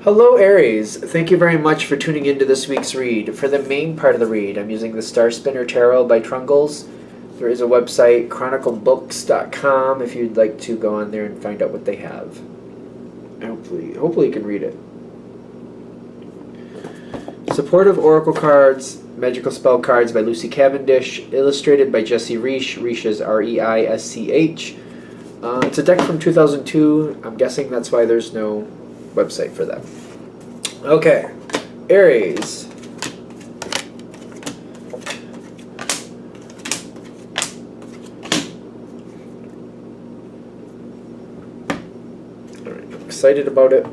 Hello, Aries. Thank you very much for tuning into this week's read. For the main part of the read, I'm using the Star Spinner Tarot by Trungles. There is a website, chroniclebooks.com, if you'd like to go on there and find out what they have. Hopefully you can read it. Supportive Oracle Cards, Magical Spell Cards by Lucy Cavendish, illustrated by Jesse Reisch. Reisch is R-E-I-S-C-H. It's a deck from 2002. I'm guessing that's why there's no website for that. Okay, Aries. All right, I'm excited about it.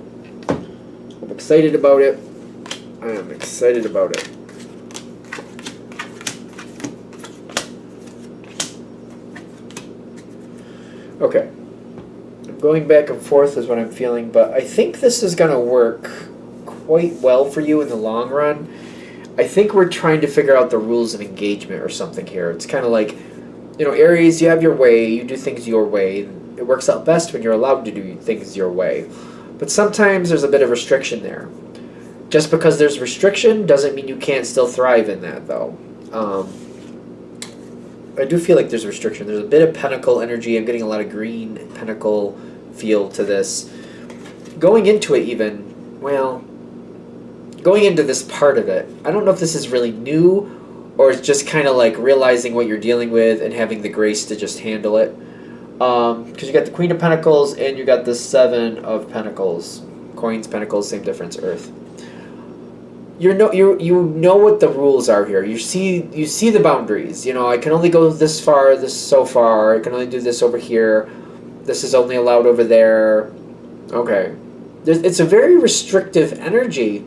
I'm excited about it. I am excited about it. Okay. I'm going back and forth is what I'm feeling, but I think this is going to work quite well for you in the long run. I think we're trying to figure out the rules of engagement or something here. It's kind of like, Aries, you have your way, you do things your way. It works out best when you're allowed to do things your way. But sometimes there's a bit of restriction there. Just because there's restriction doesn't mean you can't still thrive in that, though. I do feel like there's a restriction. There's a bit of pentacle energy. I'm getting a lot of green pentacle feel to this. Going into it going into this part of it, I don't know if this is really new or it's just kind of like realizing what you're dealing with and having the grace to just handle it. Because you got the Queen of Pentacles and you got the Seven of Pentacles. Coins, Pentacles, same difference, Earth. You know what the rules are here. You see the boundaries. I can only go this far, this so far. I can only do this over here. This is only allowed over there. Okay. It's a very restrictive energy.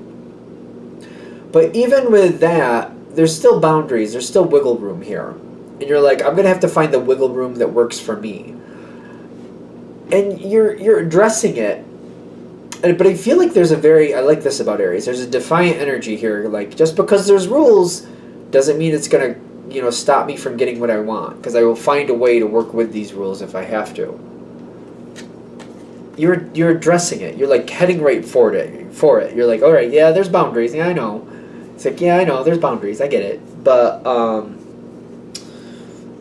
But even with that, there's still boundaries. There's still wiggle room here. And you're like, I'm going to have to find the wiggle room that works for me. And you're addressing it. But I feel like I like this about Aries. There's a defiant energy here. Like, just because there's rules doesn't mean it's going to, stop me from getting what I want. Because I will find a way to work with these rules if I have to. You're addressing it. You're like heading right for it. You're like, all right, yeah, there's boundaries. Yeah, I know. It's like, yeah, I know, there's boundaries. I get it. But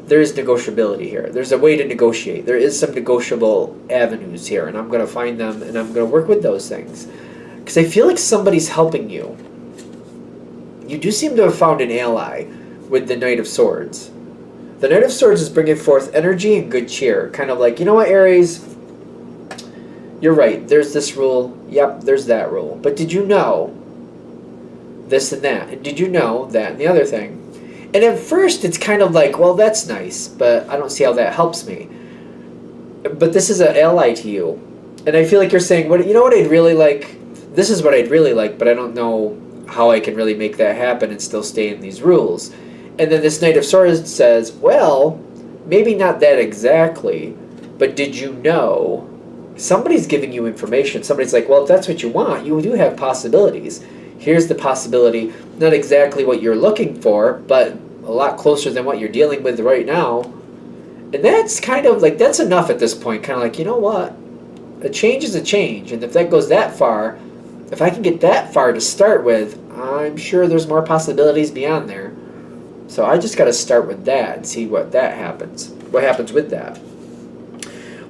there is negotiability here. There's a way to negotiate. There is some negotiable avenues here, and I'm going to find them, and I'm going to work with those things. Because I feel like somebody's helping you. You do seem to have found an ally with the Knight of Swords. The Knight of Swords is bringing forth energy and good cheer. Kind of like, you know what, Aries? You're right. There's this rule. Yep, there's that rule. But did you know this and that? And did you know that and the other thing? And at first, it's kind of like, well, that's nice, but I don't see how that helps me. But this is an ally to you. And I feel like you're saying, what I'd really like? This is what I'd really like, but I don't know how I can really make that happen and still stay in these rules. And then this Knight of Swords says, well, maybe not that exactly, but did you know? Somebody's giving you information. Somebody's like, well, if that's what you want, you do have possibilities. Here's the possibility, not exactly what you're looking for, but a lot closer than what you're dealing with right now. And that's kind of like, that's enough at this point. Kind of like, you know what? A change is a change. And if that goes that far, if I can get that far to start with, I'm sure there's more possibilities beyond there. So I just got to start with that and see what happens with that.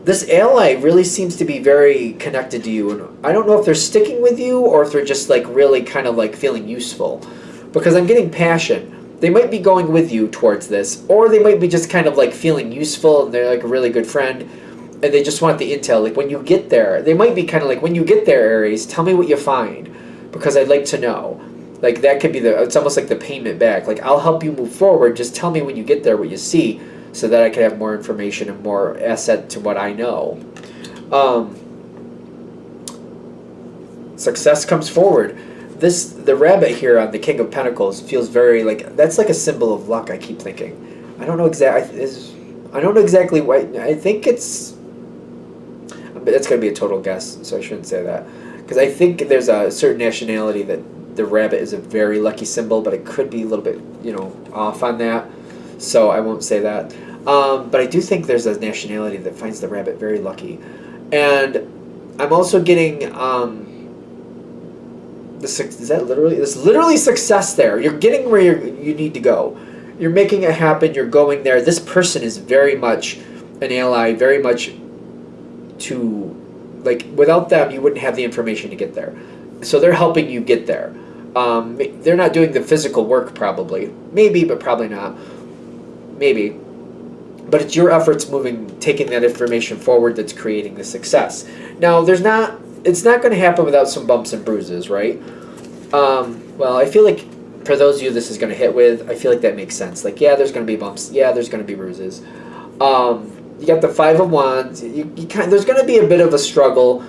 This ally really seems to be very connected to you, and I don't know if they're sticking with you or if they're just like really kind of like feeling useful, because I'm getting passion. They might be going with you towards this, or they might be just kind of like feeling useful and they're like a really good friend and they just want the intel. Like when you get there, they might be kind of like, when you get there, Aries, tell me what you find, because I'd like to know. Like that could be it's almost like the payment back. Like, I'll help you move forward, just tell me when you get there what you see, so that I can have more information and more asset to what I know. Success comes forward. The rabbit here on the King of Pentacles feels very like, that's like a symbol of luck, I keep thinking. I don't know exactly what, I think it's going to be a total guess, so I shouldn't say that. Because I think there's a certain nationality that the rabbit is a very lucky symbol, but it could be a little bit, off on that. So I won't say that. But I do think there's a nationality that finds the rabbit very lucky. And I'm also getting is that literally? There's literally success there. You're getting where you need to go. You're making it happen. You're going there. This person is very much an ally, very much to, like, without them, you wouldn't have the information to get there. So they're helping you get there. They're not doing the physical work, probably. Maybe, but probably not. Maybe. But it's your efforts taking that information forward that's creating the success. Now, it's not going to happen without some bumps and bruises, right? Well, I feel like for those of you this is going to hit with, I feel like that makes sense. Like, yeah, there's going to be bumps. Yeah, there's going to be bruises. You got the Five of Wands. There's going to be a bit of a struggle,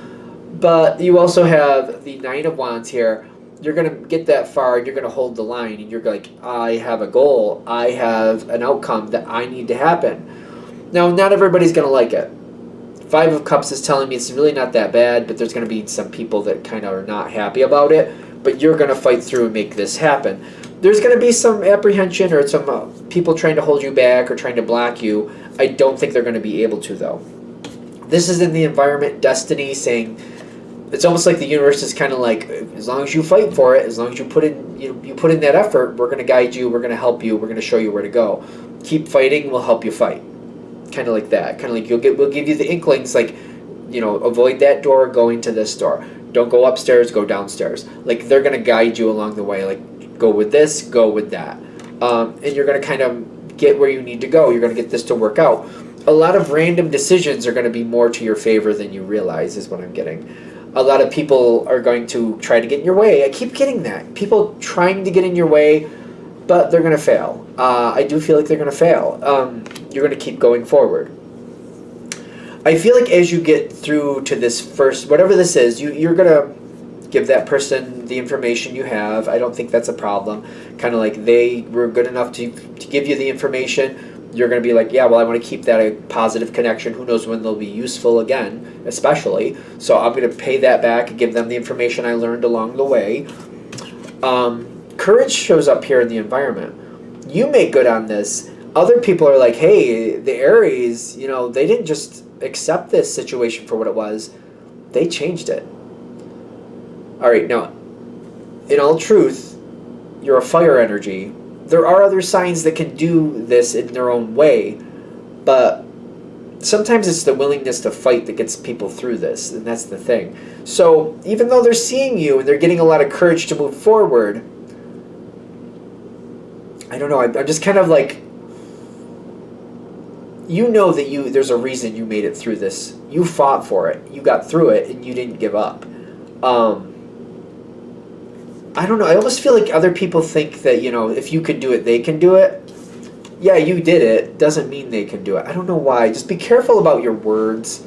but you also have the Nine of Wands here. You're going to get that far, and you're going to hold the line, and you're like, I have a goal. I have an outcome that I need to happen. Now, not everybody's going to like it. Five of Cups is telling me it's really not that bad, but there's going to be some people that kind of are not happy about it, but you're going to fight through and make this happen. There's going to be some apprehension or some people trying to hold you back or trying to block you. I don't think they're going to be able to, though. This is in the environment, destiny, saying it's almost like the universe is kind of like, as long as you fight for it, as long as you put in you put in that effort, we're going to guide you, we're going to help you, we're going to show you where to go. Keep fighting, we'll help you fight. Kind of like that. Kind of like we'll give you the inklings, like, avoid that door, going to this door. Don't go upstairs, go downstairs. Like, they're going to guide you along the way. Like, go with this, go with that. And you're going to kind of get where you need to go. You're going to get this to work out. A lot of random decisions are going to be more to your favor than you realize, is what I'm getting. A lot of people are going to try to get in your way. I keep getting that. People trying to get in your way, but they're going to fail. I do feel like they're going to fail. You're going to keep going forward. I feel like as you get through to this first, whatever this is, you're going to give that person the information you have. I don't think that's a problem. Kind of like they were good enough to give you the information. You're going to be like, yeah, well, I want to keep that a positive connection. Who knows when they'll be useful again, especially. So I'm going to pay that back and give them the information I learned along the way. Courage shows up here in the environment. You make good on this. Other people are like, hey, the Aries, they didn't just accept this situation for what it was. They changed it. All right, now, in all truth, you're a fire energy. There are other signs that can do this in their own way, but sometimes it's the willingness to fight that gets people through this, and that's the thing. So even though they're seeing you and they're getting a lot of courage to move forward, I don't know, I'm just kind of like, that there's a reason you made it through this. You fought for it. You got through it, and you didn't give up. I don't know. I almost feel like other people think that, if you can do it, they can do it. Yeah, you did it. Doesn't mean they can do it. I don't know why. Just be careful about your words.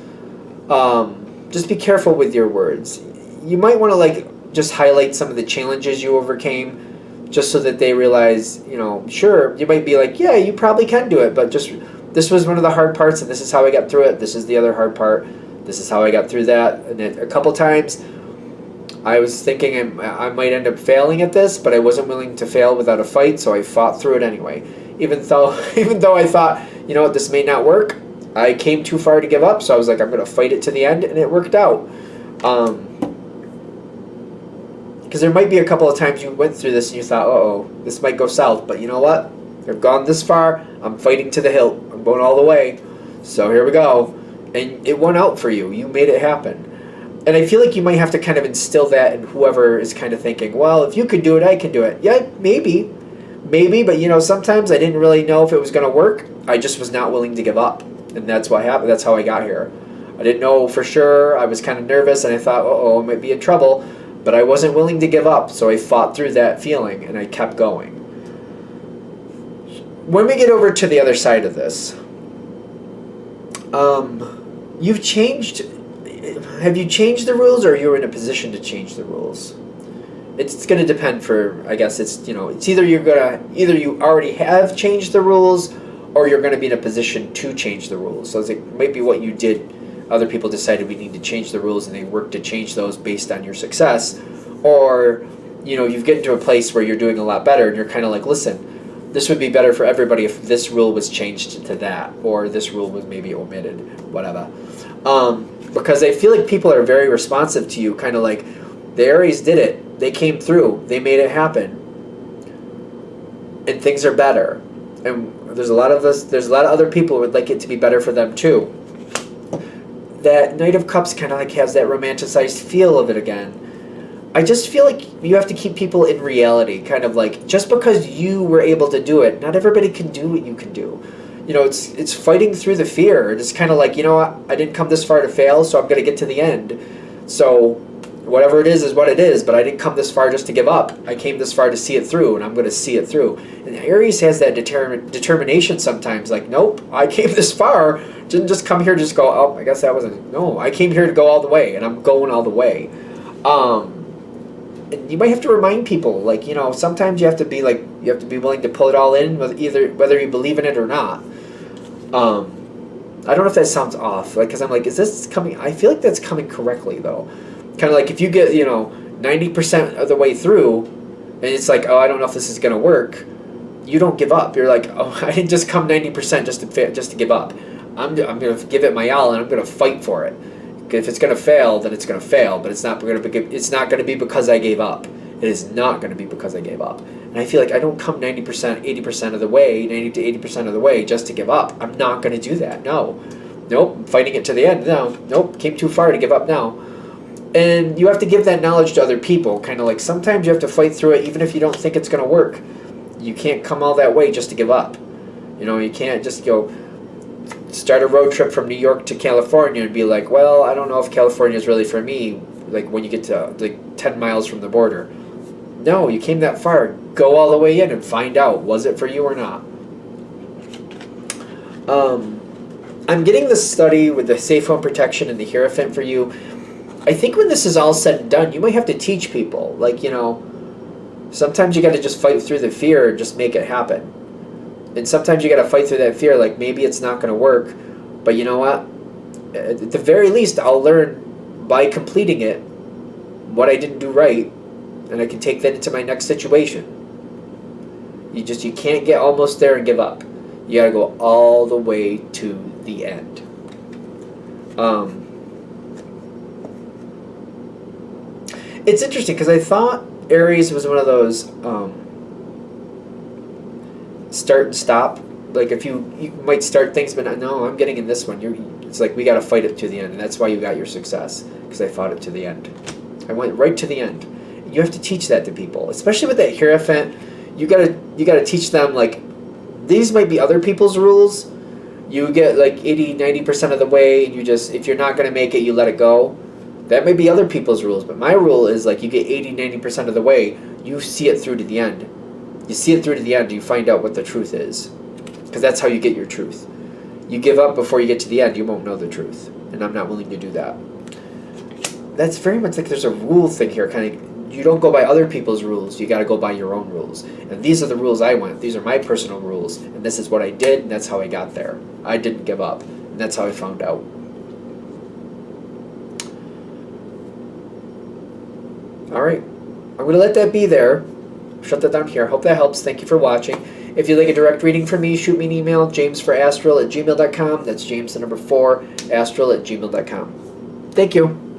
Just be careful with your words. You might want to, just highlight some of the challenges you overcame, just so that they realize, sure, you might be like, yeah, you probably can do it, but just, this was one of the hard parts, and this is how I got through it. This is the other hard part. This is how I got through that. And then a couple times, I was thinking I might end up failing at this, but I wasn't willing to fail without a fight, so I fought through it anyway. Even though I thought, this may not work, I came too far to give up, so I was like, I'm going to fight it to the end, and it worked out. Because there might be a couple of times you went through this and you thought, uh-oh, this might go south, but you know what? I've gone this far, I'm fighting to the hilt, I'm going all the way, so here we go. And it won out for you. You made it happen. And I feel like you might have to kind of instill that in whoever is kind of thinking, well, if you could do it, I can do it. Yeah, maybe, but sometimes I didn't really know if it was going to work. I just was not willing to give up, and that's what happened. That's how I got here. I didn't know for sure. I was kind of nervous, and I thought, I might be in trouble, but I wasn't willing to give up, so I fought through that feeling, and I kept going. When we get over to the other side of this, you've changed. Have you changed the rules, or are you in a position to change the rules? It's going to depend I guess it's either you already have changed the rules, or you're going to be in a position to change the rules. So it might be what you did. Other people decided we need to change the rules, and they work to change those based on your success. Or, you've gotten to a place where you're doing a lot better, and you're kind of like, listen, this would be better for everybody if this rule was changed to that, or this rule was maybe omitted, whatever. Because I feel like people are very responsive to you, kind of like, The Aries did it. They came through. They made it happen. And things are better. And there's a lot of other people who would like it to be better for them too. That Knight of Cups kind of like has that romanticized feel of it again. I just feel like you have to keep people in reality, kind of like, just because you were able to do it, not everybody can do what you can do. You know, it's fighting through the fear. It's kind of like, you know what, I didn't come this far to fail, so I'm going to get to the end. So whatever it is what it is, but I didn't come this far just to give up. I came this far to see it through, and I'm going to see it through. And Aries has that determination sometimes, like, nope, I came this far, didn't just come here to just go, oh, I guess that wasn't, no, I came here to go all the way, and I'm going all the way. And you might have to remind people, like, you know, sometimes you have to be like, you have to be willing to pull it all in, whether you believe in it or not. I don't know if that sounds off, like, because I'm like, is this coming? I feel like that's coming correctly though. Kind of like if you get, you know, 90% of the way through, and it's like, oh, I don't know if this is gonna work. You don't give up. You're like, oh, I didn't just come 90% just to give up. I'm gonna give it my all, and I'm gonna fight for it. If it's gonna fail, then it's gonna fail. But it's not gonna be because I gave up. It is not gonna be because I gave up. And I feel like I don't come 90%, 80% of the way, 90 to 80% of the way just to give up. I'm not gonna do that. No, nope. I'm fighting it to the end. No, nope. Came too far to give up now. And you have to give that knowledge to other people. Kind of like sometimes you have to fight through it, even if you don't think it's gonna work. You can't come all that way just to give up. You know, you can't just go start a road trip from New York to California and be like, well, I don't know if California is really for me, like when you get to like 10 miles from the border. No, you came that far. Go all the way in and find out, was it for you or not? I'm getting the study with the safe home protection and the Hierophant for you. I think when this is all said and done, you might have to teach people. Like, you know, sometimes you got to just fight through the fear and just make it happen. And sometimes you got to fight through that fear, like maybe it's not going to work, but you know what? At the very least, I'll learn by completing it what I didn't do right, and I can take that into my next situation. You can't get almost there and give up. You got to go all the way to the end. It's interesting because I thought Aries was one of those start and stop. Like if you might start things, but no, I'm getting in this one. It's like we got to fight it to the end, and that's why you got your success, because I fought it to the end. I went right to the end. You have to teach that to people, especially with that Hierophant. You gotta teach them, like, these might be other people's rules. You get like 80-90% of the way, and if you're not gonna make it, you let it go. That may be other people's rules, but my rule is like you get 80-90% of the way, you see it through to the end. You see it through to the end, you find out what the truth is. Because that's how you get your truth. You give up before you get to the end, you won't know the truth. And I'm not willing to do that. That's very much like there's a rule thing here. Kind of, you don't go by other people's rules, you got to go by your own rules. And these are the rules I went. These are my personal rules. And this is what I did, and that's how I got there. I didn't give up. And that's how I found out. Alright. I'm going to let that be there. Shut that down here. Hope that helps. Thank you for watching. If you'd like a direct reading from me, shoot me an email, jamesforastral@gmail.com. That's James, the number 4, astral@gmail.com. Thank you.